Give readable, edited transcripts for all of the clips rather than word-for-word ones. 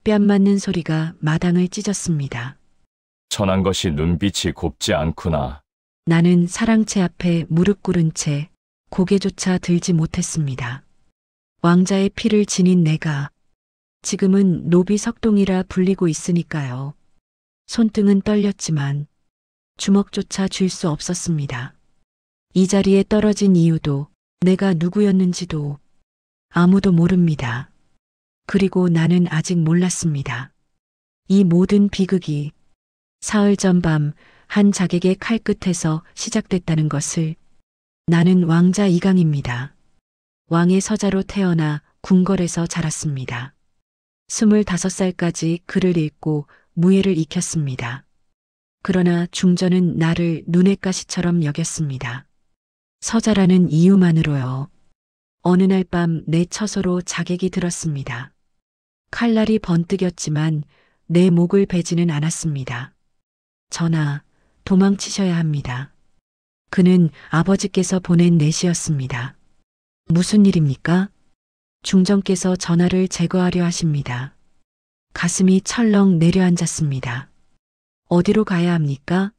뺨 맞는 소리가 마당을 찢었습니다. 천한 것이 눈빛이 곱지 않구나. 나는 사랑채 앞에 무릎 꿇은 채 고개조차 들지 못했습니다. 왕자의 피를 지닌 내가 지금은 노비 석동이라 불리고 있으니까요. 손등은 떨렸지만 주먹조차 쥘 수 없었습니다. 이 자리에 떨어진 이유도 내가 누구였는지도 아무도 모릅니다. 그리고 나는 아직 몰랐습니다. 이 모든 비극이 사흘 전 밤 한 자객의 칼끝에서 시작됐다는 것을. 나는 왕자 이강입니다. 왕의 서자로 태어나 궁궐에서 자랐습니다. 25살까지 글을 읽고 무예를 익혔습니다. 그러나 중전은 나를 눈의 가시처럼 여겼습니다. 서자라는 이유만으로요. 어느 날 밤 내 처소로 자객이 들었습니다. 칼날이 번뜩였지만 내 목을 베지는 않았습니다. 전하, 도망치셔야 합니다. 그는 아버지께서 보낸 내시였습니다. 무슨 일입니까? 중전께서 전하를 제거하려 하십니다. 가슴이 철렁 내려앉았습니다. 어디로 가야 합니까?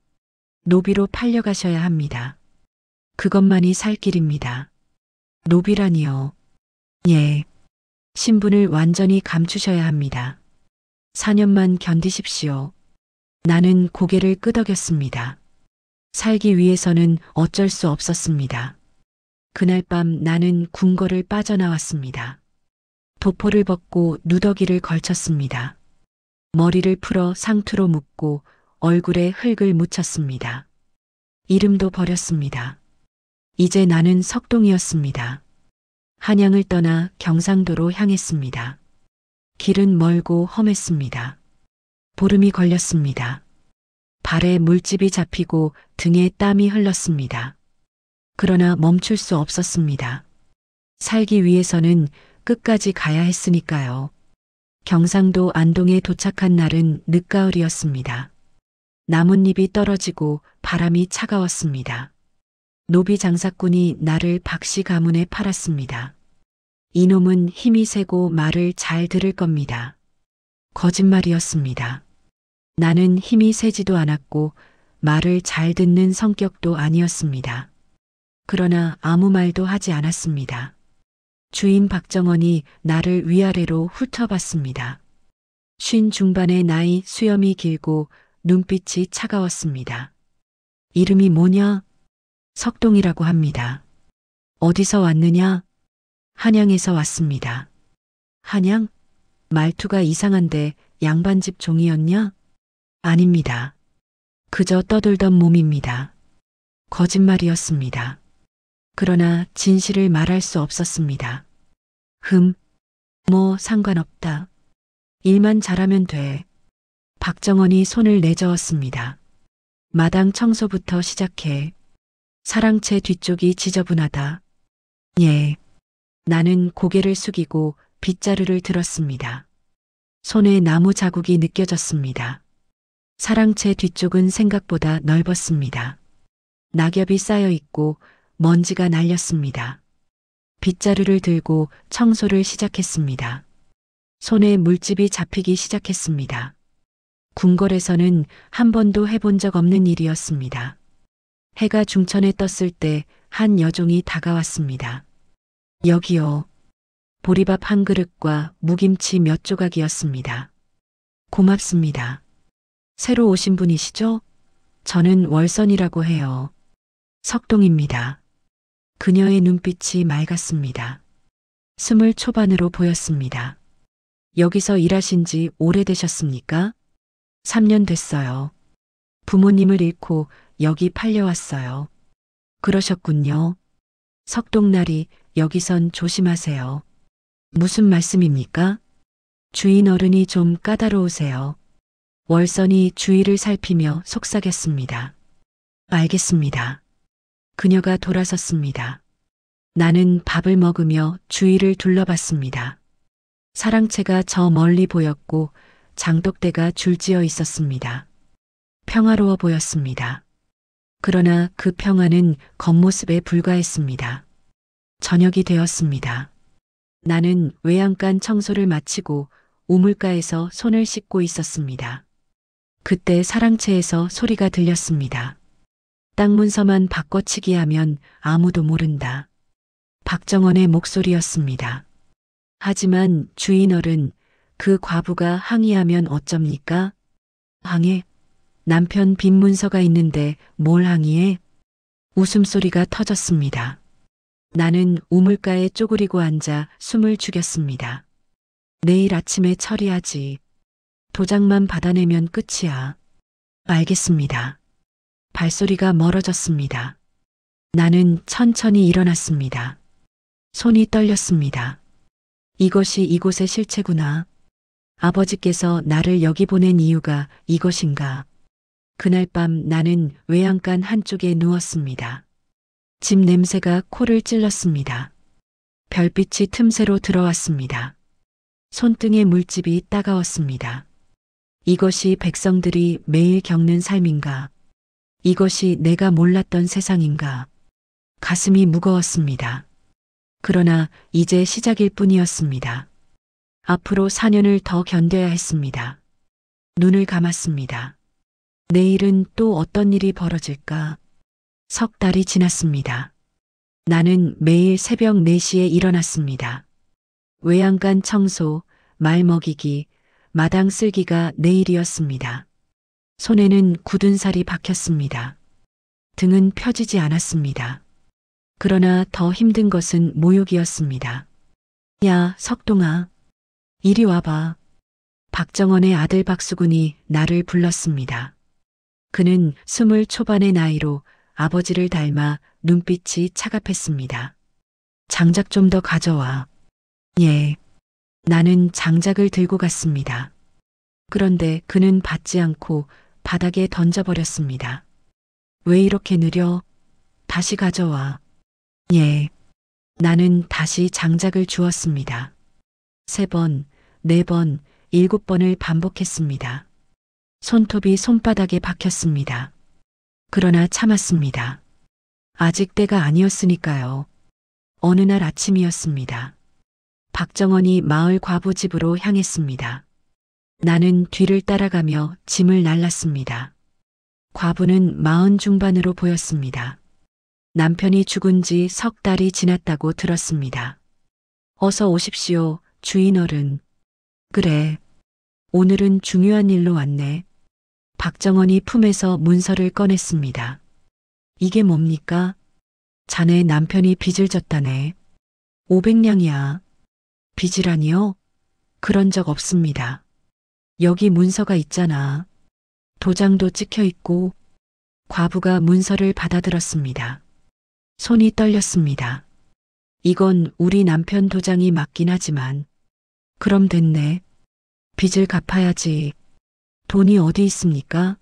노비로 팔려가셔야 합니다. 그것만이 살 길입니다. 노비라니요. 예. 신분을 완전히 감추셔야 합니다. 4년만 견디십시오. 나는 고개를 끄덕였습니다. 살기 위해서는 어쩔 수 없었습니다. 그날 밤 나는 궁궐을 빠져나왔습니다. 도포를 벗고 누더기를 걸쳤습니다. 머리를 풀어 상투로 묶고 얼굴에 흙을 묻혔습니다. 이름도 버렸습니다. 이제 나는 석동이었습니다. 한양을 떠나 경상도로 향했습니다. 길은 멀고 험했습니다. 보름이 걸렸습니다. 발에 물집이 잡히고 등에 땀이 흘렀습니다. 그러나 멈출 수 없었습니다. 살기 위해서는 끝까지 가야 했으니까요. 경상도 안동에 도착한 날은 늦가을이었습니다. 나뭇잎이 떨어지고 바람이 차가웠습니다. 노비 장사꾼이 나를 박씨 가문에 팔았습니다. 이놈은 힘이 세고 말을 잘 들을 겁니다. 거짓말이었습니다. 나는 힘이 세지도 않았고 말을 잘 듣는 성격도 아니었습니다. 그러나 아무 말도 하지 않았습니다. 주인 박정원이 나를 위아래로 훑어봤습니다. 50 중반의 나이, 수염이 길고 눈빛이 차가웠습니다. 이름이 뭐냐? 석동이라고 합니다. 어디서 왔느냐? 한양에서 왔습니다. 한양? 말투가 이상한데 양반집 종이었냐? 아닙니다. 그저 떠들던 몸입니다. 거짓말이었습니다. 그러나 진실을 말할 수 없었습니다. 뭐 상관없다. 일만 잘하면 돼. 박정원이 손을 내저었습니다. 마당 청소부터 시작해. 사랑채 뒤쪽이 지저분하다. 예. 나는 고개를 숙이고 빗자루를 들었습니다. 손에 나무 자국이 느껴졌습니다. 사랑채 뒤쪽은 생각보다 넓었습니다. 낙엽이 쌓여 있고 먼지가 날렸습니다. 빗자루를 들고 청소를 시작했습니다. 손에 물집이 잡히기 시작했습니다. 궁궐에서는 한 번도 해본 적 없는 일이었습니다. 해가 중천에 떴을 때 한 여종이 다가왔습니다. 여기요. 보리밥 한 그릇과 무김치 몇 조각이었습니다. 고맙습니다. 새로 오신 분이시죠? 저는 월선이라고 해요. 석동입니다. 그녀의 눈빛이 맑았습니다. 20 초반으로 보였습니다. 여기서 일하신 지 오래되셨습니까? 3년 됐어요. 부모님을 잃고 여기 팔려왔어요. 그러셨군요. 석동나리, 여기선 조심하세요. 무슨 말씀입니까? 주인 어른이 좀 까다로우세요. 월선이 주위를 살피며 속삭였습니다. 알겠습니다. 그녀가 돌아섰습니다. 나는 밥을 먹으며 주위를 둘러봤습니다. 사랑채가 저 멀리 보였고 장독대가 줄지어 있었습니다. 평화로워 보였습니다. 그러나 그 평화는 겉모습에 불과했습니다. 저녁이 되었습니다. 나는 외양간 청소를 마치고 우물가에서 손을 씻고 있었습니다. 그때 사랑채에서 소리가 들렸습니다. 땅 문서만 바꿔치기 하면 아무도 모른다. 박정원의 목소리였습니다. 하지만 주인어른, 그 과부가 항의하면 어쩝니까? 항해? 남편 빈 문서가 있는데 뭘 항의해? 웃음소리가 터졌습니다. 나는 우물가에 쪼그리고 앉아 숨을 죽였습니다. 내일 아침에 처리하지. 도장만 받아내면 끝이야. 알겠습니다. 발소리가 멀어졌습니다. 나는 천천히 일어났습니다. 손이 떨렸습니다. 이것이 이곳의 실체구나. 아버지께서 나를 여기 보낸 이유가 이것인가. 그날 밤 나는 외양간 한쪽에 누웠습니다. 집 냄새가 코를 찔렀습니다. 별빛이 틈새로 들어왔습니다. 손등의 물집이 따가웠습니다. 이것이 백성들이 매일 겪는 삶인가? 이것이 내가 몰랐던 세상인가? 가슴이 무거웠습니다. 그러나 이제 시작일 뿐이었습니다. 앞으로 4년을 더 견뎌야 했습니다. 눈을 감았습니다. 내일은 또 어떤 일이 벌어질까? 석 달이 지났습니다. 나는 매일 새벽 4시에 일어났습니다. 외양간 청소, 말 먹이기, 마당 쓸기가 내 일이었습니다. 손에는 굳은 살이 박혔습니다. 등은 펴지지 않았습니다. 그러나 더 힘든 것은 모욕이었습니다. 야, 석동아. 이리 와봐. 박정원의 아들 박수군이 나를 불렀습니다. 그는 20 초반의 나이로 아버지를 닮아 눈빛이 차갑했습니다. 장작 좀 더 가져와. 예. 나는 장작을 들고 갔습니다. 그런데 그는 받지 않고 바닥에 던져버렸습니다. 왜 이렇게 느려? 다시 가져와. 예. 나는 다시 장작을 주었습니다. 3번, 4번, 7번을 반복했습니다. 손톱이 손바닥에 박혔습니다. 그러나 참았습니다. 아직 때가 아니었으니까요. 어느 날 아침이었습니다. 박정원이 마을 과부 집으로 향했습니다. 나는 뒤를 따라가며 짐을 날랐습니다. 과부는 40 중반으로 보였습니다. 남편이 죽은 지 석 달이 지났다고 들었습니다. 어서 오십시오, 주인어른. 그래. 오늘은 중요한 일로 왔네. 박정원이 품에서 문서를 꺼냈습니다. 이게 뭡니까? 자네 남편이 빚을 졌다네. 500냥이야. 빚이라니요? 그런 적 없습니다. 여기 문서가 있잖아. 도장도 찍혀 있고. 과부가 문서를 받아들었습니다. 손이 떨렸습니다. 이건 우리 남편 도장이 맞긴 하지만. 그럼 됐네. 빚을 갚아야지. 돈이 어디 있습니까?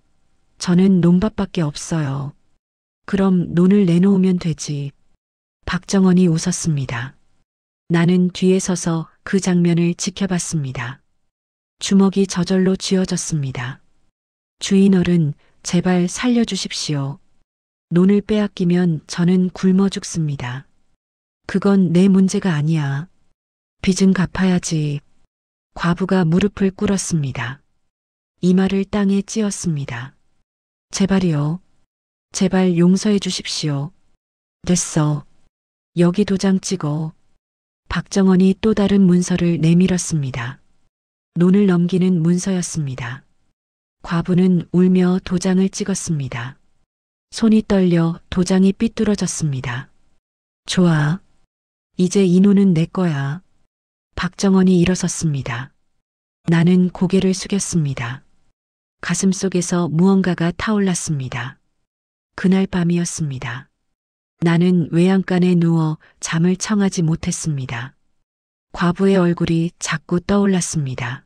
저는 논밭밖에 없어요. 그럼 논을 내놓으면 되지. 박정원이 웃었습니다. 나는 뒤에 서서 그 장면을 지켜봤습니다. 주먹이 저절로 쥐어졌습니다. 주인어른, 제발 살려주십시오. 논을 빼앗기면 저는 굶어 죽습니다. 그건 내 문제가 아니야. 빚은 갚아야지. 과부가 무릎을 꿇었습니다. 이마를 땅에 찧었습니다. 제발이요. 제발 용서해 주십시오. 됐어. 여기 도장 찍어. 박정원이 또 다른 문서를 내밀었습니다. 논을 넘기는 문서였습니다. 과부는 울며 도장을 찍었습니다. 손이 떨려 도장이 삐뚤어졌습니다. 좋아. 이제 이 논은 내 거야. 박정원이 일어섰습니다. 나는 고개를 숙였습니다. 가슴속에서 무언가가 타올랐습니다. 그날 밤이었습니다. 나는 외양간에 누워 잠을 청하지 못했습니다. 과부의 얼굴이 자꾸 떠올랐습니다.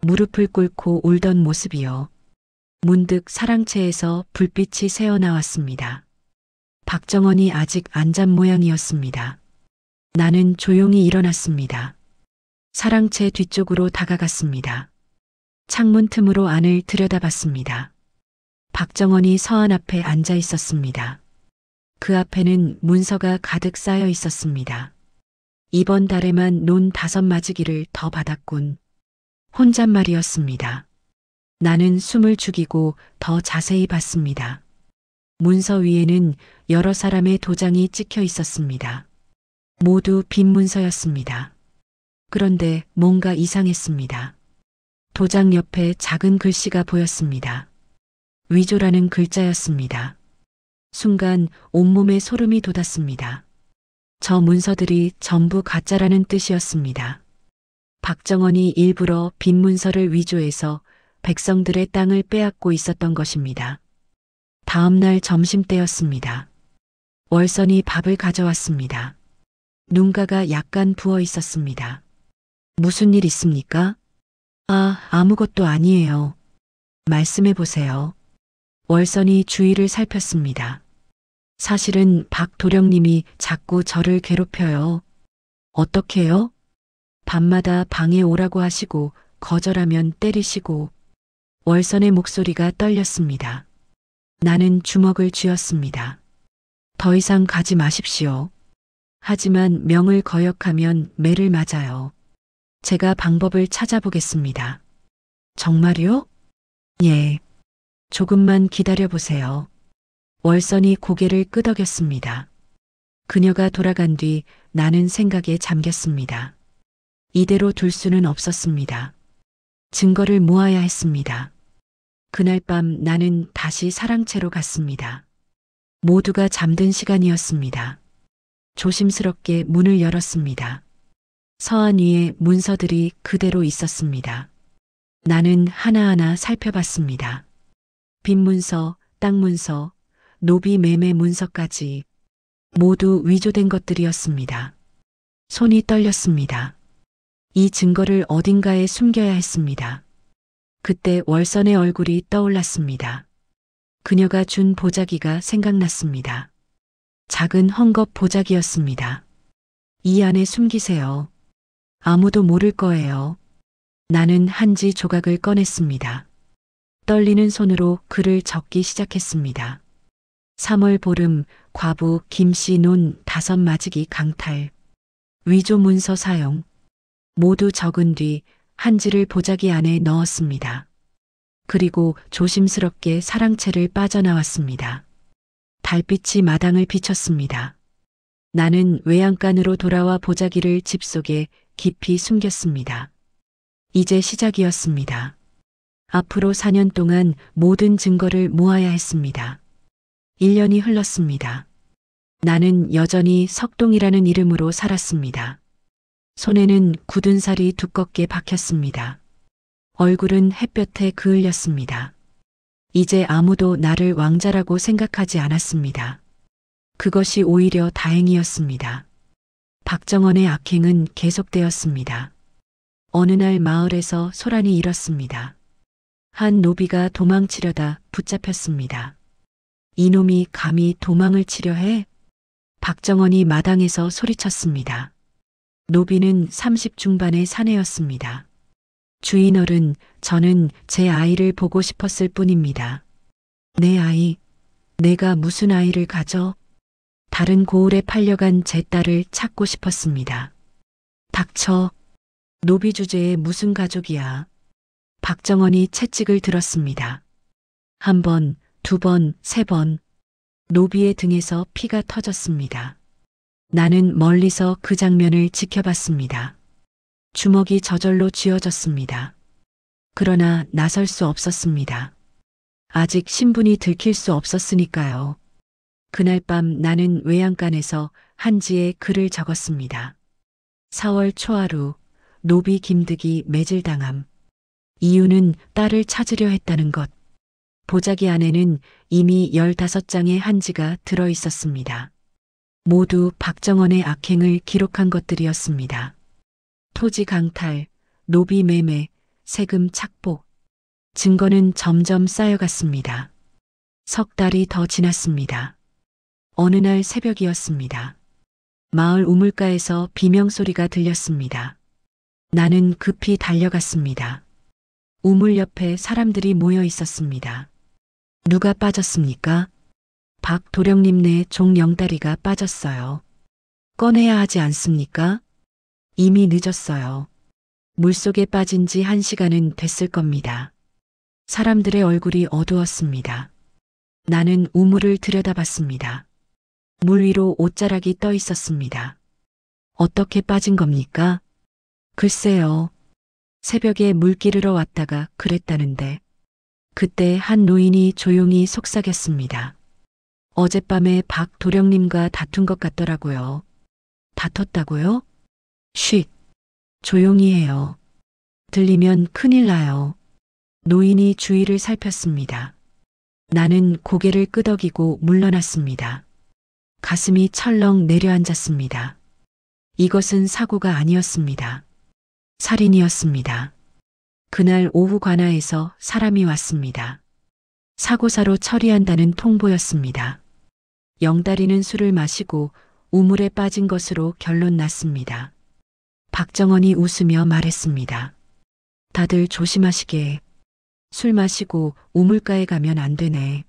무릎을 꿇고 울던 모습이요. 문득 사랑채에서 불빛이 새어나왔습니다. 박정원이 아직 안 잔 모양이었습니다. 나는 조용히 일어났습니다. 사랑채 뒤쪽으로 다가갔습니다. 창문 틈으로 안을 들여다봤습니다. 박정원이 서한 앞에 앉아 있었습니다. 그 앞에는 문서가 가득 쌓여 있었습니다. 이번 달에만 논 5 맞이기를 더 받았군. 혼잣말이었습니다. 나는 숨을 죽이고 더 자세히 봤습니다. 문서 위에는 여러 사람의 도장이 찍혀 있었습니다. 모두 빈 문서였습니다. 그런데 뭔가 이상했습니다. 도장 옆에 작은 글씨가 보였습니다. 위조라는 글자였습니다. 순간 온몸에 소름이 돋았습니다. 저 문서들이 전부 가짜라는 뜻이었습니다. 박정원이 일부러 빈 문서를 위조해서 백성들의 땅을 빼앗고 있었던 것입니다. 다음 날 점심때였습니다. 월선이 밥을 가져왔습니다. 눈가가 약간 부어 있었습니다. 무슨 일 있습니까? 아무것도 아니에요. 말씀해 보세요. 월선이 주위를 살폈습니다. 사실은 박 도령님이 자꾸 저를 괴롭혀요. 어떻게요? 밤마다 방에 오라고 하시고 거절하면 때리시고. 월선의 목소리가 떨렸습니다. 나는 주먹을 쥐었습니다. 더 이상 가지 마십시오. 하지만 명을 거역하면 매를 맞아요. 제가 방법을 찾아보겠습니다. 정말요? 예. 조금만 기다려 보세요. 월선이 고개를 끄덕였습니다. 그녀가 돌아간 뒤 나는 생각에 잠겼습니다. 이대로 둘 수는 없었습니다. 증거를 모아야 했습니다. 그날 밤 나는 다시 사랑채로 갔습니다. 모두가 잠든 시간이었습니다. 조심스럽게 문을 열었습니다. 서한 위에 문서들이 그대로 있었습니다. 나는 하나하나 살펴봤습니다. 빈문서, 땅문서, 노비 매매 문서까지 모두 위조된 것들이었습니다. 손이 떨렸습니다. 이 증거를 어딘가에 숨겨야 했습니다. 그때 월선의 얼굴이 떠올랐습니다. 그녀가 준 보자기가 생각났습니다. 작은 헝겊 보자기였습니다. 이 안에 숨기세요. 아무도 모를 거예요. 나는 한지 조각을 꺼냈습니다. 떨리는 손으로 글을 적기 시작했습니다. 3월 보름, 과부, 김씨 논, 5 맞이기 강탈. 위조 문서 사용. 모두 적은 뒤 한지를 보자기 안에 넣었습니다. 그리고 조심스럽게 사랑채를 빠져나왔습니다. 달빛이 마당을 비췄습니다. 나는 외양간으로 돌아와 보자기를 집 속에 깊이 숨겼습니다. 이제 시작이었습니다. 앞으로 4년 동안 모든 증거를 모아야 했습니다. 1년이 흘렀습니다. 나는 여전히 석동이라는 이름으로 살았습니다. 손에는 굳은 살이 두껍게 박혔습니다. 얼굴은 햇볕에 그을렸습니다. 이제 아무도 나를 왕자라고 생각하지 않았습니다. 그것이 오히려 다행이었습니다. 박정원의 악행은 계속되었습니다. 어느 날 마을에서 소란이 일었습니다. 한 노비가 도망치려다 붙잡혔습니다. 이놈이 감히 도망을 치려 해? 박정원이 마당에서 소리쳤습니다. 노비는 30 중반의 사내였습니다. 주인어른, 저는 제 아이를 보고 싶었을 뿐입니다. 내 아이, 내가 무슨 아이를 가져? 다른 고을에 팔려간 제 딸을 찾고 싶었습니다. 닥쳐. 노비 주제에 무슨 가족이야. 박정원이 채찍을 들었습니다. 1번, 2번, 3번. 노비의 등에서 피가 터졌습니다. 나는 멀리서 그 장면을 지켜봤습니다. 주먹이 저절로 쥐어졌습니다. 그러나 나설 수 없었습니다. 아직 신분이 들킬 수 없었으니까요. 그날 밤 나는 외양간에서 한지에 글을 적었습니다. 4월 초하루 노비 김득이 매질당함. 이유는 딸을 찾으려 했다는 것. 보자기 안에는 이미 15장의 한지가 들어 있었습니다. 모두 박정원의 악행을 기록한 것들이었습니다. 토지 강탈, 노비 매매, 세금 착복. 증거는 점점 쌓여갔습니다. 3달이 더 지났습니다. 어느 날 새벽이었습니다. 마을 우물가에서 비명소리가 들렸습니다. 나는 급히 달려갔습니다. 우물 옆에 사람들이 모여 있었습니다. 누가 빠졌습니까? 박 도령님네 종 영다리가 빠졌어요. 꺼내야 하지 않습니까? 이미 늦었어요. 물속에 빠진 지 1시간은 됐을 겁니다. 사람들의 얼굴이 어두웠습니다. 나는 우물을 들여다봤습니다. 물 위로 옷자락이 떠 있었습니다. 어떻게 빠진 겁니까? 글쎄요. 새벽에 물 기르러 왔다가 그랬다는데. 그때 한 노인이 조용히 속삭였습니다. 어젯밤에 박 도령님과 다툰 것 같더라고요. 다퉜다고요? 쉿. 조용히 해요. 들리면 큰일 나요. 노인이 주위를 살폈습니다. 나는 고개를 끄덕이고 물러났습니다. 가슴이 철렁 내려앉았습니다. 이것은 사고가 아니었습니다. 살인이었습니다. 그날 오후 관아에서 사람이 왔습니다. 사고사로 처리한다는 통보였습니다. 영다리는 술을 마시고 우물에 빠진 것으로 결론 났습니다. 박정원이 웃으며 말했습니다. 다들 조심하시게. 술 마시고 우물가에 가면 안 되네.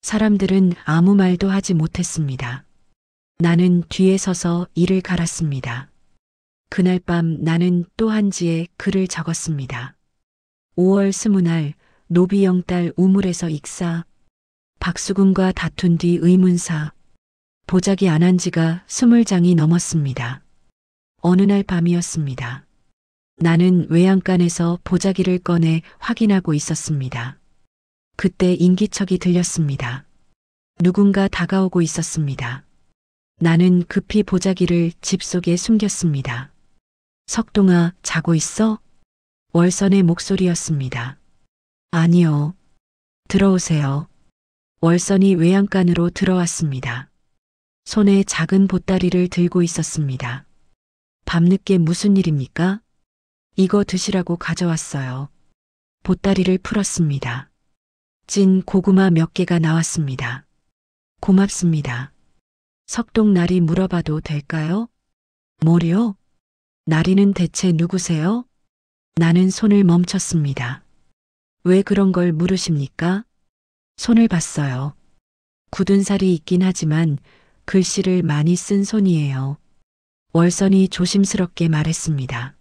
사람들은 아무 말도 하지 못했습니다. 나는 뒤에 서서 이를 갈았습니다. 그날 밤 나는 또 한지에 글을 적었습니다. 5월 20날 노비영 딸 우물에서 익사. 박수근과 다툰 뒤 의문사. 보자기 안 한 지가 20장이 넘었습니다. 어느 날 밤이었습니다. 나는 외양간에서 보자기를 꺼내 확인하고 있었습니다. 그때 인기척이 들렸습니다. 누군가 다가오고 있었습니다. 나는 급히 보자기를 집 속에 숨겼습니다. 석동아, 자고 있어? 월선의 목소리였습니다. 아니요. 들어오세요. 월선이 외양간으로 들어왔습니다. 손에 작은 보따리를 들고 있었습니다. 밤늦게 무슨 일입니까? 이거 드시라고 가져왔어요. 보따리를 풀었습니다. 찐 고구마 몇 개가 나왔습니다. 고맙습니다. 석동 나리 물어봐도 될까요? 뭐요? 나리는 대체 누구세요? 나는 손을 멈췄습니다. 왜 그런 걸 물으십니까? 손을 봤어요. 굳은 살이 있긴 하지만 글씨를 많이 쓴 손이에요. 월선이 조심스럽게 말했습니다.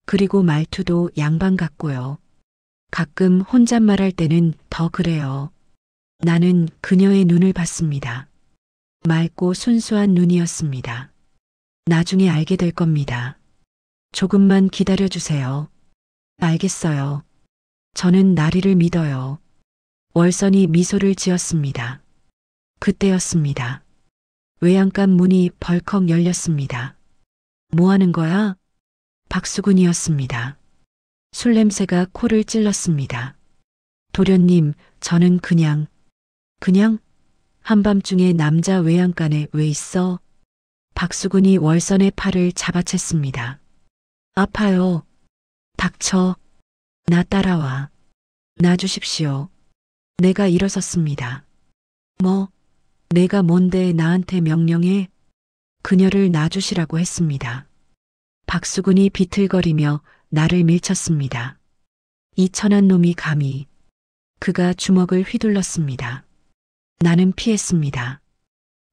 그리고 말투도 양반 같고요. 가끔 혼잣말할 때는 더 그래요. 나는 그녀의 눈을 봤습니다. 맑고 순수한 눈이었습니다. 나중에 알게 될 겁니다. 조금만 기다려주세요. 알겠어요. 저는 나리를 믿어요. 월선이 미소를 지었습니다. 그때였습니다. 외양간 문이 벌컥 열렸습니다. 뭐 하는 거야? 박수근이었습니다. 술 냄새가 코를 찔렀습니다. 도련님, 저는 그냥 한밤중에 남자 외양간에 왜 있어? 박수근이 월선의 팔을 잡아챘습니다. 아파요. 닥쳐. 나 따라와. 놔주십시오. 내가 일어섰습니다. 뭐? 내가 뭔데 나한테 명령해? 그녀를 놔주시라고 했습니다. 박수근이 비틀거리며 나를 밀쳤습니다. 이 천한 놈이 감히. 그가 주먹을 휘둘렀습니다. 나는 피했습니다.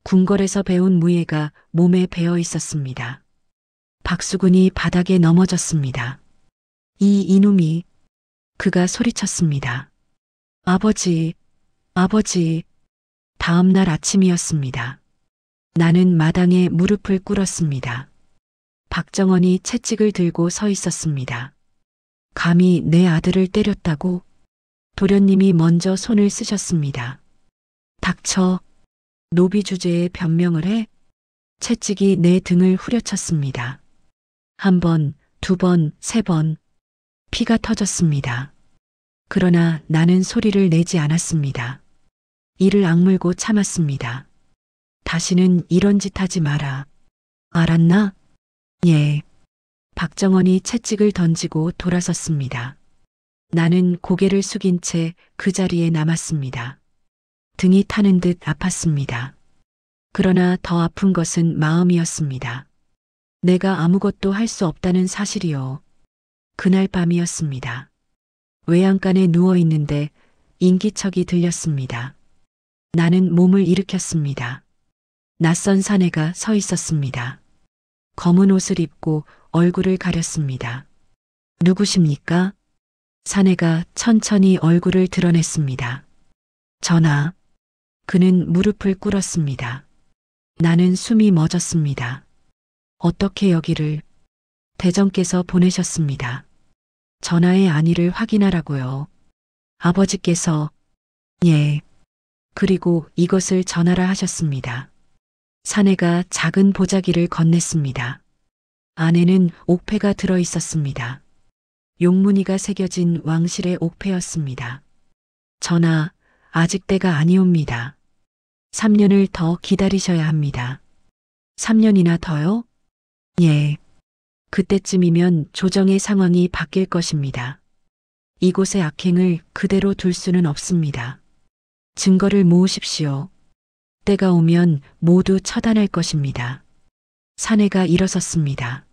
궁궐에서 배운 무예가 몸에 배어 있었습니다. 박수근이 바닥에 넘어졌습니다. 이놈이. 그가 소리쳤습니다. 아버지, 아버지. 다음 날 아침이었습니다. 나는 마당에 무릎을 꿇었습니다. 박정원이 채찍을 들고 서 있었습니다. 감히 내 아들을 때렸다고? 도련님이 먼저 손을 쓰셨습니다. 닥쳐. 노비 주제에 변명을 해? 채찍이 내 등을 후려쳤습니다. 1번, 2번, 3번. 피가 터졌습니다. 그러나 나는 소리를 내지 않았습니다. 이를 악물고 참았습니다. 다시는 이런 짓 하지 마라. 알았나? 예. 박정원이 채찍을 던지고 돌아섰습니다. 나는 고개를 숙인 채 그 자리에 남았습니다. 등이 타는 듯 아팠습니다. 그러나 더 아픈 것은 마음이었습니다. 내가 아무것도 할 수 없다는 사실이요. 그날 밤이었습니다. 외양간에 누워 있는데 인기척이 들렸습니다. 나는 몸을 일으켰습니다. 낯선 사내가 서 있었습니다. 검은 옷을 입고 얼굴을 가렸습니다. 누구십니까? 사내가 천천히 얼굴을 드러냈습니다. 전하. 그는 무릎을 꿇었습니다. 나는 숨이 멎었습니다. 어떻게 여기를? 대정께서 보내셨습니다. 전하의 안위를 확인하라고요. 아버지께서. 예. 그리고 이것을 전하라 하셨습니다. 사내가 작은 보자기를 건넸습니다. 안에는 옥패가 들어 있었습니다. 용문이가 새겨진 왕실의 옥패였습니다. 전하, 아직 때가 아니옵니다. 3년을 더 기다리셔야 합니다. 3년이나 더요? 예. 그때쯤이면 조정의 상황이 바뀔 것입니다. 이곳의 악행을 그대로 둘 수는 없습니다. 증거를 모으십시오. 때가 오면 모두 처단할 것입니다. 사내가 일어섰습니다.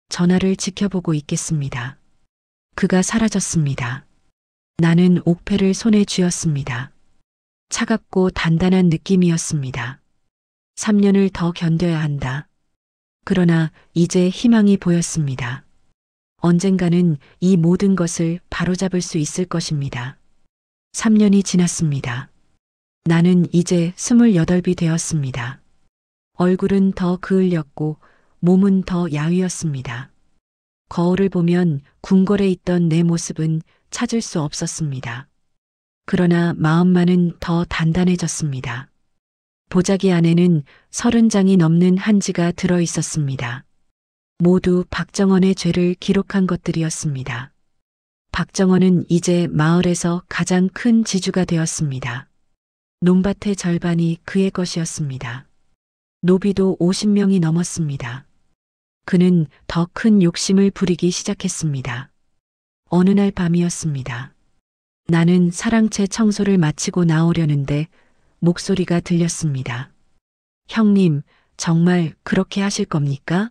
전하를 지켜보고 있겠습니다. 그가 사라졌습니다. 나는 옥패를 손에 쥐었습니다. 차갑고 단단한 느낌이었습니다. 3년을 더 견뎌야 한다. 그러나 이제 희망이 보였습니다. 언젠가는 이 모든 것을 바로잡을 수 있을 것입니다. 3년이 지났습니다. 나는 이제 28이 되었습니다. 얼굴은 더 그을렸고 몸은 더 야위었습니다. 거울을 보면 궁궐에 있던 내 모습은 찾을 수 없었습니다. 그러나 마음만은 더 단단해졌습니다. 보자기 안에는 30장이 넘는 한지가 들어 있었습니다. 모두 박정원의 죄를 기록한 것들이었습니다. 박정원은 이제 마을에서 가장 큰 지주가 되었습니다. 논밭의 절반이 그의 것이었습니다. 노비도 50명이 넘었습니다. 그는 더 큰 욕심을 부리기 시작했습니다. 어느 날 밤이었습니다. 나는 사랑채 청소를 마치고 나오려는데 목소리가 들렸습니다. 형님, 정말 그렇게 하실 겁니까?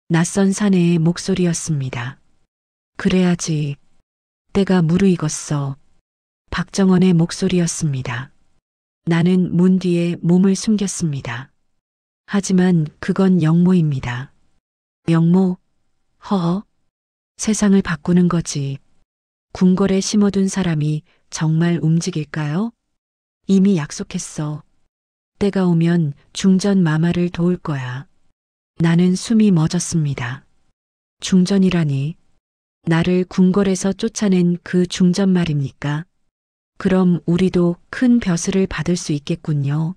낯선 사내의 목소리였습니다. 그래야지. 때가 무르익었어. 박정원의 목소리였습니다. 나는 문 뒤에 몸을 숨겼습니다. 하지만 그건 영모입니다. 영모? 허허? 세상을 바꾸는 거지. 궁궐에 심어둔 사람이 정말 움직일까요? 이미 약속했어. 때가 오면 중전 마마를 도울 거야. 나는 숨이 멎었습니다. 중전이라니. 나를 궁궐에서 쫓아낸 그 중전 말입니까? 그럼 우리도 큰 벼슬을 받을 수 있겠군요.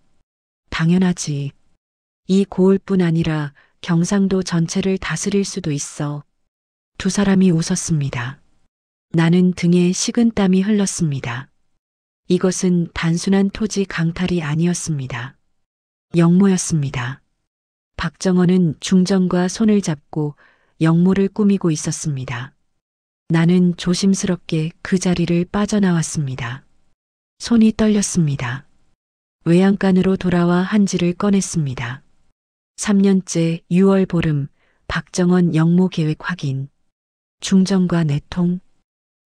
당연하지. 이 고을뿐 아니라 경상도 전체를 다스릴 수도 있어. 두 사람이 웃었습니다. 나는 등에 식은땀이 흘렀습니다. 이것은 단순한 토지 강탈이 아니었습니다. 영모였습니다. 박정원은 중전과 손을 잡고 영모를 꾸미고 있었습니다. 나는 조심스럽게 그 자리를 빠져나왔습니다. 손이 떨렸습니다. 외양간으로 돌아와 한지를 꺼냈습니다. 3년째 6월 보름, 박정원 영모 계획 확인. 중전과 내통.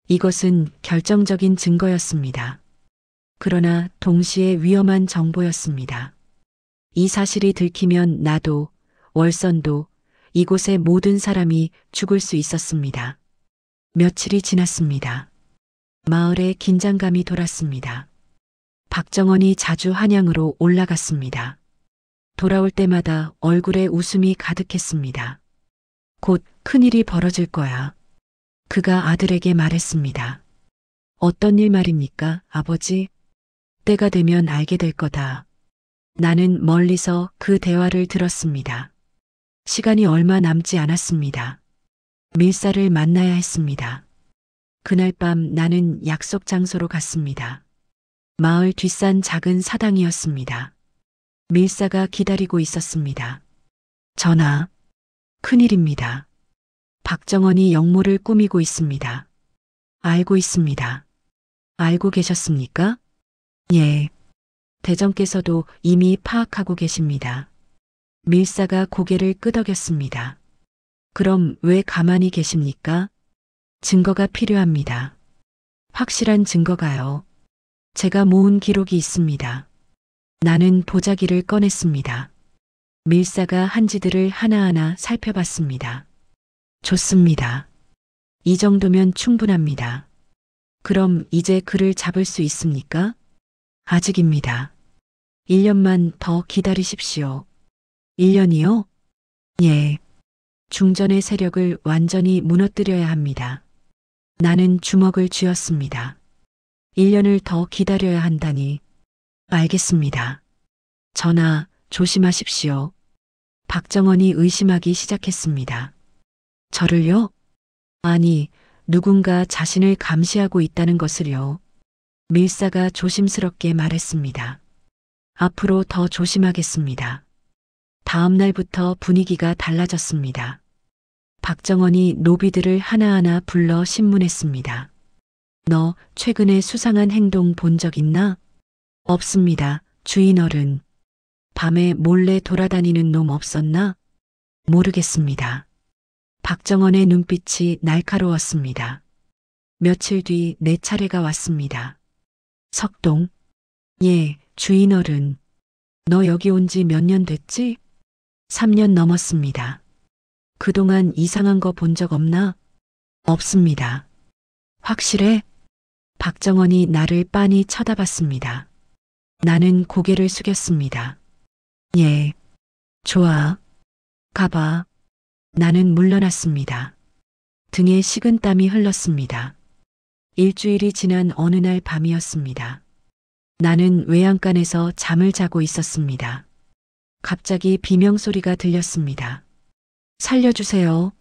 이것은 결정적인 증거였습니다. 그러나 동시에 위험한 정보였습니다. 이 사실이 들키면 나도, 월선도, 이곳의 모든 사람이 죽을 수 있었습니다. 며칠이 지났습니다. 마을에 긴장감이 돌았습니다. 박정원이 자주 한양으로 올라갔습니다. 돌아올 때마다 얼굴에 웃음이 가득했습니다. 곧 큰일이 벌어질 거야. 그가 아들에게 말했습니다. 어떤 일 말입니까, 아버지? 때가 되면 알게 될 거다. 나는 멀리서 그 대화를 들었습니다. 시간이 얼마 남지 않았습니다. 밀사를 만나야 했습니다. 그날 밤 나는 약속 장소로 갔습니다. 마을 뒷산 작은 사당이었습니다. 밀사가 기다리고 있었습니다. 전하, 큰일입니다. 박정원이 영모를 꾸미고 있습니다. 알고 있습니다. 알고 계셨습니까? 예. 대정께서도 이미 파악하고 계십니다. 밀사가 고개를 끄덕였습니다. 그럼 왜 가만히 계십니까? 증거가 필요합니다. 확실한 증거가요. 제가 모은 기록이 있습니다. 나는 보자기를 꺼냈습니다. 밀사가 한지들을 하나하나 살펴봤습니다. 좋습니다. 이 정도면 충분합니다. 그럼 이제 그를 잡을 수 있습니까? 아직입니다. 1년만 더 기다리십시오. 1년이요? 예. 중전의 세력을 완전히 무너뜨려야 합니다. 나는 주먹을 쥐었습니다. 1년을 더 기다려야 한다니. 알겠습니다. 전하, 조심하십시오. 박정원이 의심하기 시작했습니다. 저를요? 아니, 누군가 자신을 감시하고 있다는 것을요. 밀사가 조심스럽게 말했습니다. 앞으로 더 조심하겠습니다. 다음 날부터 분위기가 달라졌습니다. 박정원이 노비들을 하나하나 불러 신문했습니다. 너 최근에 수상한 행동 본 적 있나? 없습니다, 주인 어른. 밤에 몰래 돌아다니는 놈 없었나? 모르겠습니다. 박정원의 눈빛이 날카로웠습니다. 며칠 뒤 내 차례가 왔습니다. 석동. 예, 주인 어른. 너 여기 온 지 몇 년 됐지? 3년 넘었습니다. 그동안 이상한 거 본 적 없나? 없습니다. 확실해? 박정원이 나를 빤히 쳐다봤습니다. 나는 고개를 숙였습니다. 예. 좋아. 가봐. 나는 물러났습니다. 등에 식은땀이 흘렀습니다. 일주일이 지난 어느 날 밤이었습니다. 나는 외양간에서 잠을 자고 있었습니다. 갑자기 비명소리가 들렸습니다. 살려주세요.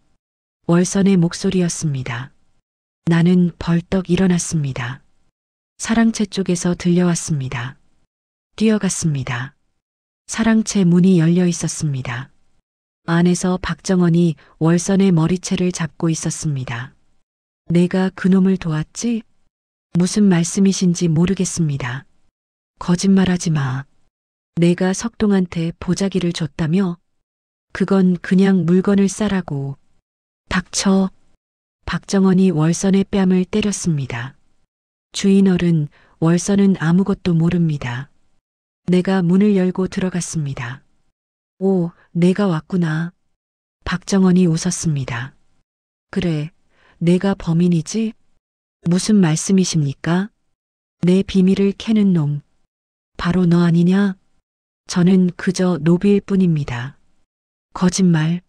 월선의 목소리였습니다. 나는 벌떡 일어났습니다. 사랑채 쪽에서 들려왔습니다. 뛰어갔습니다. 사랑채 문이 열려 있었습니다. 안에서 박정원이 월선의 머리채를 잡고 있었습니다. 내가 그놈을 도왔지? 무슨 말씀이신지 모르겠습니다. 거짓말하지 마. 내가 석동한테 보자기를 줬다며? 그건 그냥 물건을 싸라고. 닥쳐. 박정원이 월선의 뺨을 때렸습니다. 주인 어른, 월선은 아무것도 모릅니다. 내가 문을 열고 들어갔습니다. 오, 내가 왔구나. 박정원이 웃었습니다. 그래, 내가 범인이지? 무슨 말씀이십니까? 내 비밀을 캐는 놈. 바로 너 아니냐? 저는 그저 노비일 뿐입니다. 거짓말.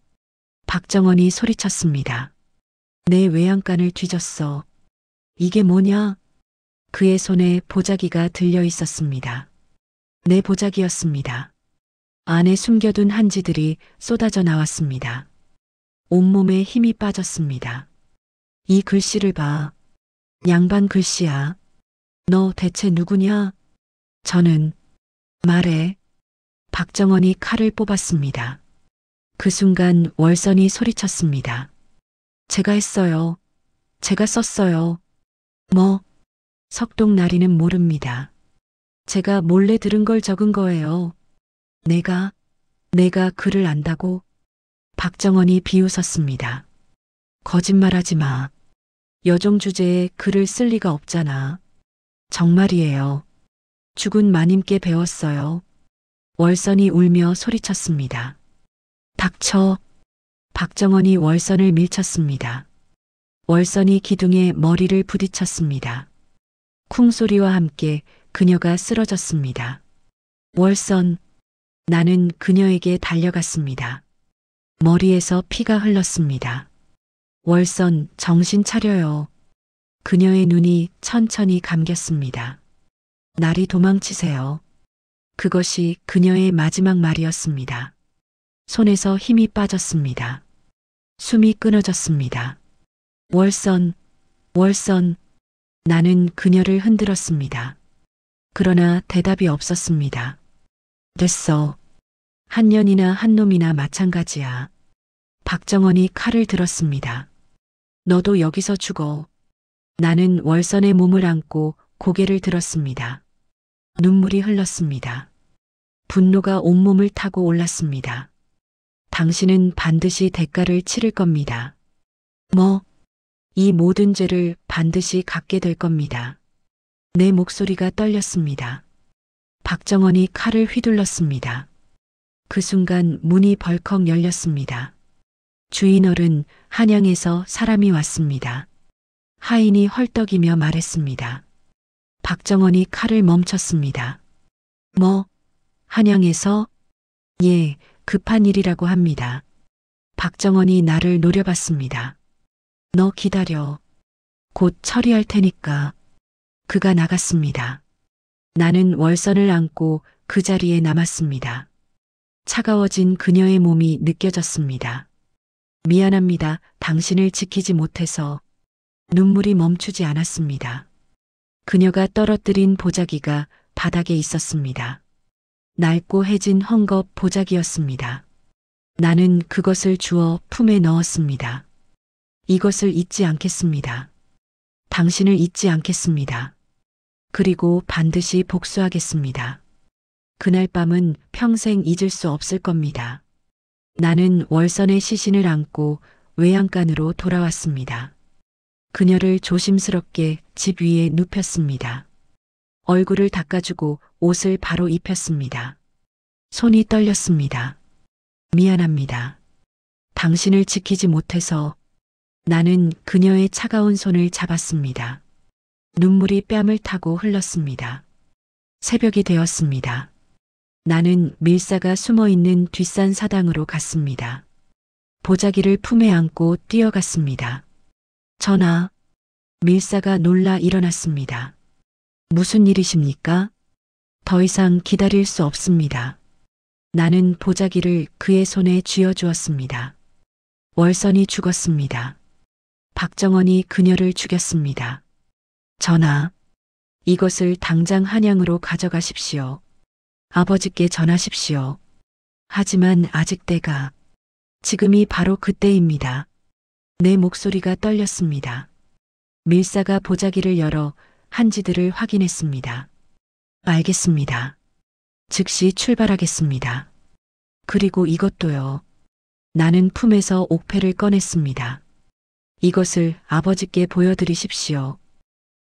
박정원이 소리쳤습니다. 내 외양간을 뒤졌어. 이게 뭐냐? 그의 손에 보자기가 들려 있었습니다. 내 보자기였습니다. 안에 숨겨둔 한지들이 쏟아져 나왔습니다. 온몸에 힘이 빠졌습니다. 이 글씨를 봐. 양반 글씨야. 너 대체 누구냐? 저는. 말해. 박정원이 칼을 뽑았습니다. 그 순간 월선이 소리쳤습니다. 제가 했어요. 제가 썼어요. 뭐? 석동 나리는 모릅니다. 제가 몰래 들은 걸 적은 거예요. 내가 글을 안다고? 박정원이 비웃었습니다. 거짓말하지 마. 여종 주제에 글을 쓸 리가 없잖아. 정말이에요. 죽은 마님께 배웠어요. 월선이 울며 소리쳤습니다. 닥쳐. 박정원이 월선을 밀쳤습니다. 월선이 기둥에 머리를 부딪혔습니다. 쿵 소리와 함께 그녀가 쓰러졌습니다. 월선. 나는 그녀에게 달려갔습니다. 머리에서 피가 흘렀습니다. 월선, 정신 차려요. 그녀의 눈이 천천히 감겼습니다. 나리 도망치세요. 그것이 그녀의 마지막 말이었습니다. 손에서 힘이 빠졌습니다. 숨이 끊어졌습니다. 월선, 월선. 나는 그녀를 흔들었습니다. 그러나 대답이 없었습니다. 됐어. 한 년이나 한 놈이나 마찬가지야. 박정원이 칼을 들었습니다. 너도 여기서 죽어. 나는 월선의 몸을 안고 고개를 들었습니다. 눈물이 흘렀습니다. 분노가 온몸을 타고 올랐습니다. 당신은 반드시 대가를 치를 겁니다. 뭐? 이 모든 죄를 반드시 갚게 될 겁니다. 내 목소리가 떨렸습니다. 박정원이 칼을 휘둘렀습니다. 그 순간 문이 벌컥 열렸습니다. 주인어른, 한양에서 사람이 왔습니다. 하인이 헐떡이며 말했습니다. 박정원이 칼을 멈췄습니다. 뭐, 한양에서? 예, 급한 일이라고 합니다. 박정원이 나를 노려봤습니다. 너 기다려. 곧 처리할 테니까. 그가 나갔습니다. 나는 월선을 안고 그 자리에 남았습니다. 차가워진 그녀의 몸이 느껴졌습니다. 미안합니다. 당신을 지키지 못해서. 눈물이 멈추지 않았습니다. 그녀가 떨어뜨린 보자기가 바닥에 있었습니다. 낡고 해진 헝겊 보자기였습니다. 나는 그것을 주워 품에 넣었습니다. 이것을 잊지 않겠습니다. 당신을 잊지 않겠습니다. 그리고 반드시 복수하겠습니다. 그날 밤은 평생 잊을 수 없을 겁니다. 나는 월선의 시신을 안고 외양간으로 돌아왔습니다. 그녀를 조심스럽게 집 위에 눕혔습니다. 얼굴을 닦아주고 옷을 바로 입혔습니다. 손이 떨렸습니다. 미안합니다. 당신을 지키지 못해서. 나는 그녀의 차가운 손을 잡았습니다. 눈물이 뺨을 타고 흘렀습니다. 새벽이 되었습니다. 나는 밀사가 숨어있는 뒷산 사당으로 갔습니다. 보자기를 품에 안고 뛰어갔습니다. 전하, 밀사가 놀라 일어났습니다. 무슨 일이십니까? 더 이상 기다릴 수 없습니다. 나는 보자기를 그의 손에 쥐어주었습니다. 월선이 죽었습니다. 박정원이 그녀를 죽였습니다. 전하, 이것을 당장 한양으로 가져가십시오. 아버지께 전하십시오. 하지만 아직 때가, 지금이 바로 그때입니다. 내 목소리가 떨렸습니다. 밀사가 보자기를 열어 한지들을 확인했습니다. 알겠습니다. 즉시 출발하겠습니다. 그리고 이것도요. 나는 품에서 옥패를 꺼냈습니다. 이것을 아버지께 보여드리십시오.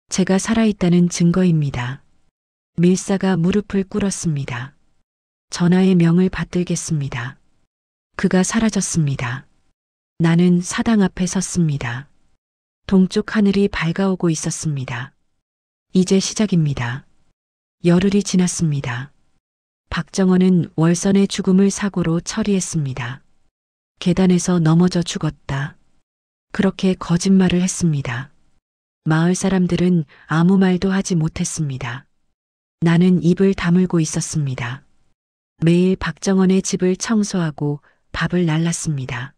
제가 살아있다는 증거입니다. 밀사가 무릎을 꿇었습니다. 전하의 명을 받들겠습니다. 그가 사라졌습니다. 나는 사당 앞에 섰습니다. 동쪽 하늘이 밝아오고 있었습니다. 이제 시작입니다. 열흘이 지났습니다. 박정원은 월선의 죽음을 사고로 처리했습니다. 계단에서 넘어져 죽었다. 그렇게 거짓말을 했습니다. 마을 사람들은 아무 말도 하지 못했습니다. 나는 입을 다물고 있었습니다. 매일 박정원의 집을 청소하고 밥을 날랐습니다.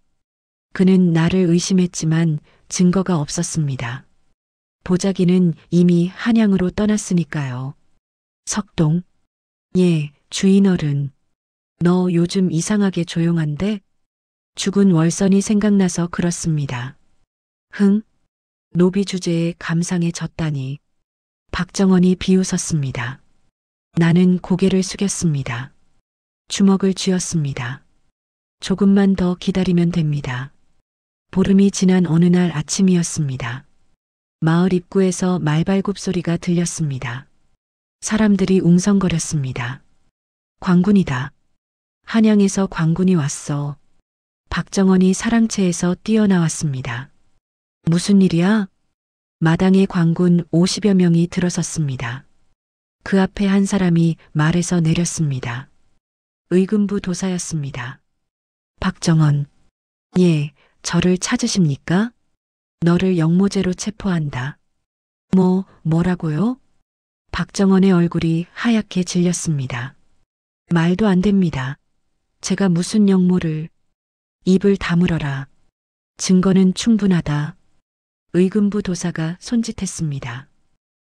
그는 나를 의심했지만 증거가 없었습니다. 보자기는 이미 한양으로 떠났으니까요. 석동. 예, 주인어른. 너 요즘 이상하게 조용한데? 죽은 월선이 생각나서 그렇습니다. 흥? 노비 주제에 감상에 졌다니. 박정원이 비웃었습니다. 나는 고개를 숙였습니다. 주먹을 쥐었습니다. 조금만 더 기다리면 됩니다. 보름이 지난 어느 날 아침이었습니다. 마을 입구에서 말발굽 소리가 들렸습니다. 사람들이 웅성거렸습니다. 광군이다. 한양에서 광군이 왔어. 박정원이 사랑채에서 뛰어나왔습니다. 무슨 일이야? 마당에 광군 50여 명이 들어섰습니다. 그 앞에 한 사람이 말에서 내렸습니다. 의금부 도사였습니다. 박정원. 예, 저를 찾으십니까? 너를 역모죄로 체포한다. 뭐라고요? 박정원의 얼굴이 하얗게 질렸습니다. 말도 안 됩니다. 제가 무슨 역모를. 입을 다물어라. 증거는 충분하다. 의금부 도사가 손짓했습니다.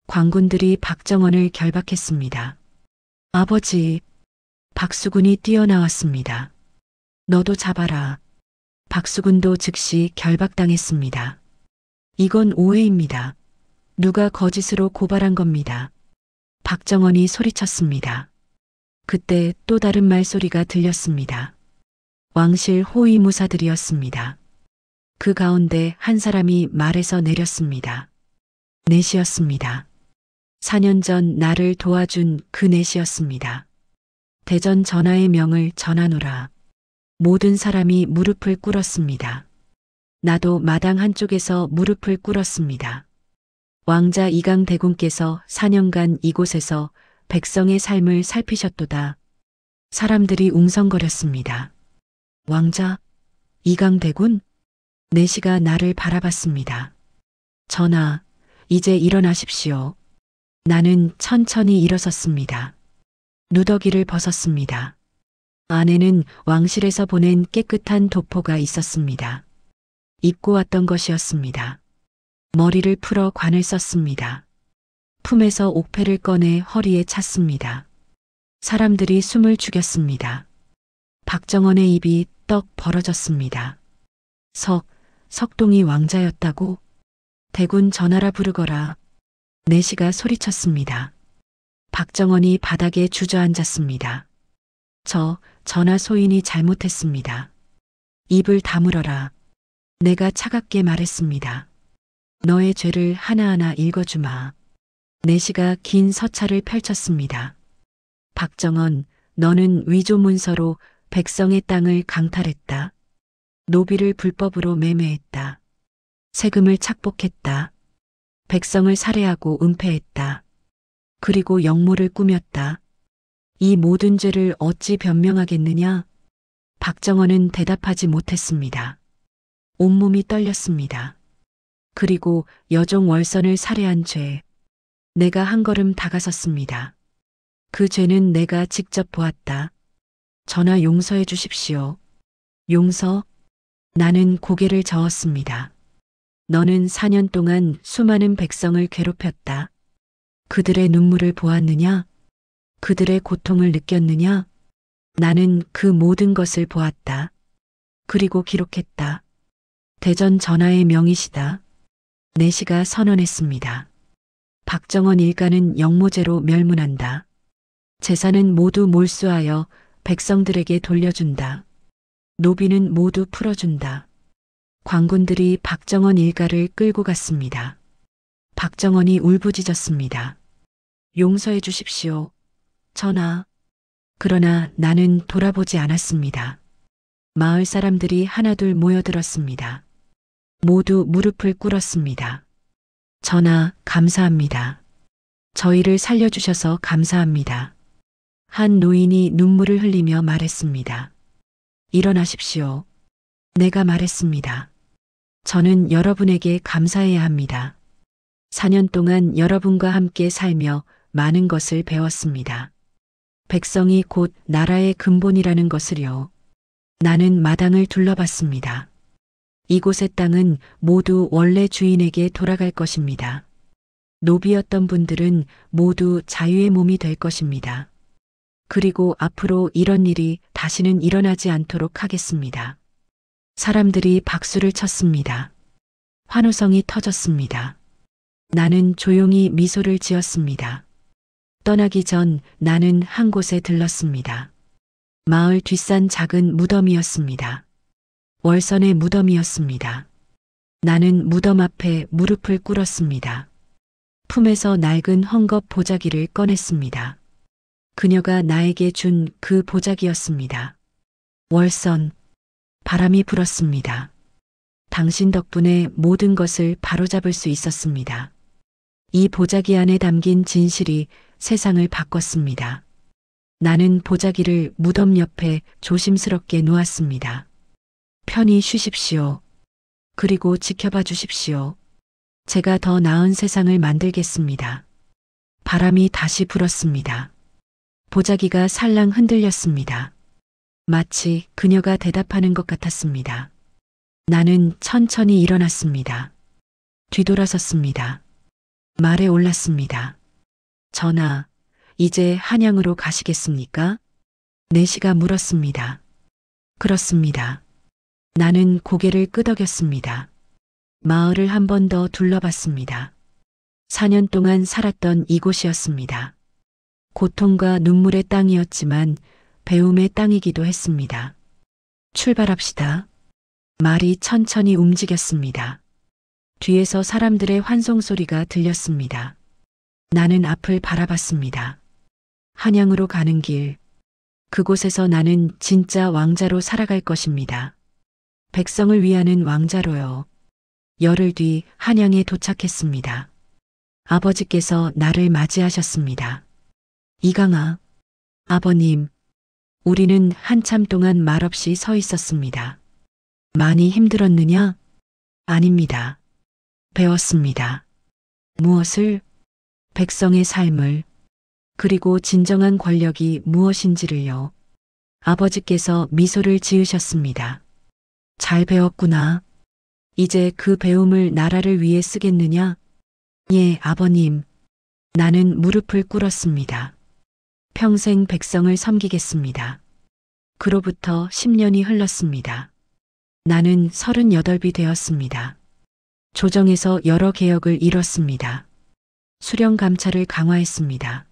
광군들이 박정원을 결박했습니다. 아버지. 박수군이 뛰어나왔습니다. 너도 잡아라. 박수군도 즉시 결박당했습니다. 이건 오해입니다. 누가 거짓으로 고발한 겁니다. 박정원이 소리쳤습니다. 그때 또 다른 말소리가 들렸습니다. 왕실 호위무사들이었습니다. 그 가운데 한 사람이 말에서 내렸습니다. 넷이었습니다. 4년 전 나를 도와준 그 넷이었습니다. 대전 전하의 명을 전하노라. 모든 사람이 무릎을 꿇었습니다. 나도 마당 한쪽에서 무릎을 꿇었습니다. 왕자 이강대군께서 4년간 이곳에서 백성의 삶을 살피셨도다. 사람들이 웅성거렸습니다. 왕자 이강대군? 내시가 나를 바라봤습니다. 전하, 이제 일어나십시오. 나는 천천히 일어섰습니다. 누더기를 벗었습니다. 안에는 왕실에서 보낸 깨끗한 도포가 있었습니다. 입고 왔던 것이었습니다. 머리를 풀어 관을 썼습니다. 품에서 옥패를 꺼내 허리에 찼습니다. 사람들이 숨을 죽였습니다. 박정원의 입이 떡 벌어졌습니다. 석동이 왕자였다고? 대군 전하라 부르거라. 내시가 소리쳤습니다. 박정원이 바닥에 주저앉았습니다. 전하 소인이 잘못했습니다. 입을 다물어라. 내가 차갑게 말했습니다. 너의 죄를 하나하나 읽어주마. 내시가 긴 서찰을 펼쳤습니다. 박정원, 너는 위조 문서로 백성의 땅을 강탈했다. 노비를 불법으로 매매했다. 세금을 착복했다. 백성을 살해하고 은폐했다. 그리고 역모를 꾸몄다. 이 모든 죄를 어찌 변명하겠느냐? 박정원은 대답하지 못했습니다. 온몸이 떨렸습니다. 그리고 여종 월선을 살해한 죄. 내가 한 걸음 다가섰습니다. 그 죄는 내가 직접 보았다. 전하 용서해 주십시오. 용서? 나는 고개를 저었습니다. 너는 4년 동안 수많은 백성을 괴롭혔다. 그들의 눈물을 보았느냐? 그들의 고통을 느꼈느냐? 나는 그 모든 것을 보았다. 그리고 기록했다. 대전 전하의 명이시다. 내시가 선언했습니다. 박정원 일가는 역모죄로 멸문한다. 재산은 모두 몰수하여 백성들에게 돌려준다. 노비는 모두 풀어준다. 관군들이 박정원 일가를 끌고 갔습니다. 박정원이 울부짖었습니다. 용서해 주십시오. 전하. 그러나 나는 돌아보지 않았습니다. 마을 사람들이 하나둘 모여들었습니다. 모두 무릎을 꿇었습니다. 전하, 감사합니다. 저희를 살려주셔서 감사합니다. 한 노인이 눈물을 흘리며 말했습니다. 일어나십시오. 내가 말했습니다. 저는 여러분에게 감사해야 합니다. 4년 동안 여러분과 함께 살며 많은 것을 배웠습니다. 백성이 곧 나라의 근본이라는 것을요. 나는 마당을 둘러봤습니다. 이곳의 땅은 모두 원래 주인에게 돌아갈 것입니다. 노비였던 분들은 모두 자유의 몸이 될 것입니다. 그리고 앞으로 이런 일이 다시는 일어나지 않도록 하겠습니다. 사람들이 박수를 쳤습니다. 환호성이 터졌습니다. 나는 조용히 미소를 지었습니다. 떠나기 전 나는 한 곳에 들렀습니다. 마을 뒷산 작은 무덤이었습니다. 월선의 무덤이었습니다. 나는 무덤 앞에 무릎을 꿇었습니다. 품에서 낡은 헝겊 보자기를 꺼냈습니다. 그녀가 나에게 준 그 보자기였습니다. 월선, 바람이 불었습니다. 당신 덕분에 모든 것을 바로잡을 수 있었습니다. 이 보자기 안에 담긴 진실이 세상을 바꿨습니다. 나는 보자기를 무덤 옆에 조심스럽게 놓았습니다. 편히 쉬십시오. 그리고 지켜봐 주십시오. 제가 더 나은 세상을 만들겠습니다. 바람이 다시 불었습니다. 보자기가 살랑 흔들렸습니다. 마치 그녀가 대답하는 것 같았습니다. 나는 천천히 일어났습니다. 뒤돌아섰습니다. 말에 올랐습니다. 전하, 이제 한양으로 가시겠습니까? 내시가 물었습니다. 그렇습니다. 나는 고개를 끄덕였습니다. 마을을 한 번 더 둘러봤습니다. 4년 동안 살았던 이곳이었습니다. 고통과 눈물의 땅이었지만 배움의 땅이기도 했습니다. 출발합시다. 말이 천천히 움직였습니다. 뒤에서 사람들의 환송 소리가 들렸습니다. 나는 앞을 바라봤습니다. 한양으로 가는 길. 그곳에서 나는 진짜 왕자로 살아갈 것입니다. 백성을 위하는 왕자로요. 열흘 뒤 한양에 도착했습니다. 아버지께서 나를 맞이하셨습니다. 이강아, 아버님, 우리는 한참 동안 말없이 서 있었습니다. 많이 힘들었느냐? 아닙니다. 배웠습니다. 무엇을? 백성의 삶을, 그리고 진정한 권력이 무엇인지를요. 아버지께서 미소를 지으셨습니다. 잘 배웠구나. 이제 그 배움을 나라를 위해 쓰겠느냐? 예, 아버님. 나는 무릎을 꿇었습니다. 평생 백성을 섬기겠습니다. 그로부터 10년이 흘렀습니다. 나는 38이 되었습니다. 조정에서 여러 개혁을 이뤘습니다. 수령 감찰을 강화했습니다.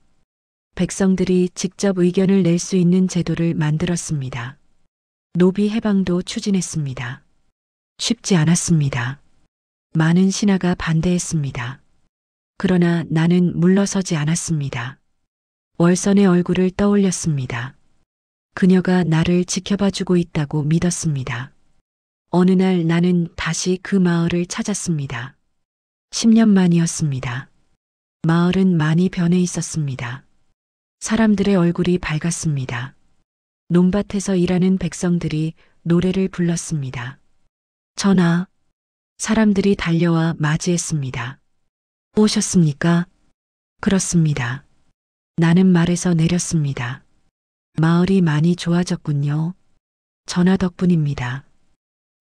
백성들이 직접 의견을 낼 수 있는 제도를 만들었습니다. 노비 해방도 추진했습니다. 쉽지 않았습니다. 많은 신하가 반대했습니다. 그러나 나는 물러서지 않았습니다. 월선의 얼굴을 떠올렸습니다. 그녀가 나를 지켜봐주고 있다고 믿었습니다. 어느 날 나는 다시 그 마을을 찾았습니다. 10년 만이었습니다. 마을은 많이 변해 있었습니다. 사람들의 얼굴이 밝았습니다. 논밭에서 일하는 백성들이 노래를 불렀습니다. 전하, 사람들이 달려와 맞이했습니다. 오셨습니까? 그렇습니다. 나는 말에서 내렸습니다. 마을이 많이 좋아졌군요. 전하 덕분입니다.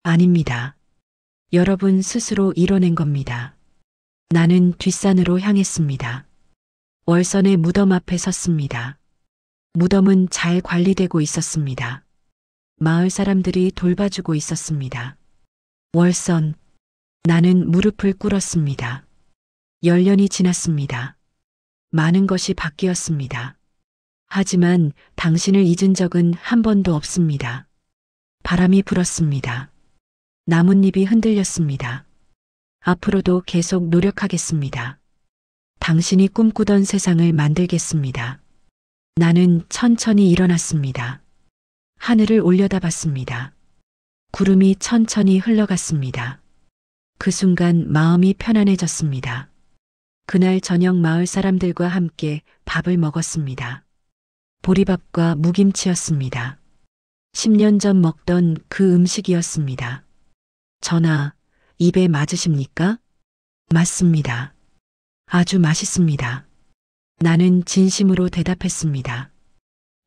아닙니다. 여러분 스스로 이뤄낸 겁니다. 나는 뒷산으로 향했습니다. 월선의 무덤 앞에 섰습니다. 무덤은 잘 관리되고 있었습니다. 마을 사람들이 돌봐주고 있었습니다. 월선, 나는 무릎을 꿇었습니다. 10년이 지났습니다. 많은 것이 바뀌었습니다. 하지만 당신을 잊은 적은 한 번도 없습니다. 바람이 불었습니다. 나뭇잎이 흔들렸습니다. 앞으로도 계속 노력하겠습니다. 당신이 꿈꾸던 세상을 만들겠습니다. 나는 천천히 일어났습니다. 하늘을 올려다봤습니다. 구름이 천천히 흘러갔습니다. 그 순간 마음이 편안해졌습니다. 그날 저녁 마을 사람들과 함께 밥을 먹었습니다. 보리밥과 무김치였습니다. 10년 전 먹던 그 음식이었습니다. 전하, 입에 맞으십니까? 맞습니다. 아주 맛있습니다. 나는 진심으로 대답했습니다.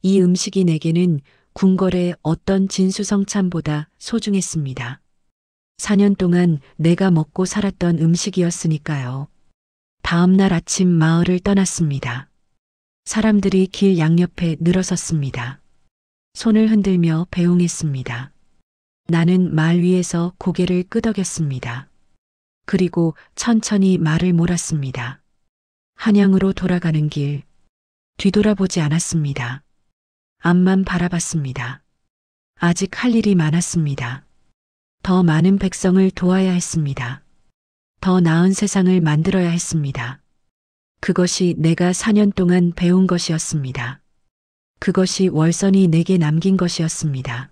이 음식이 내게는 궁궐의 어떤 진수성찬보다 소중했습니다. 4년 동안 내가 먹고 살았던 음식이었으니까요. 다음 날 아침 마을을 떠났습니다. 사람들이 길 양옆에 늘어섰습니다. 손을 흔들며 배웅했습니다. 나는 말 위에서 고개를 끄덕였습니다. 그리고 천천히 말을 몰았습니다. 한양으로 돌아가는 길, 뒤돌아보지 않았습니다. 앞만 바라봤습니다. 아직 할 일이 많았습니다. 더 많은 백성을 도와야 했습니다. 더 나은 세상을 만들어야 했습니다. 그것이 내가 4년 동안 배운 것이었습니다. 그것이 월선이 내게 남긴 것이었습니다.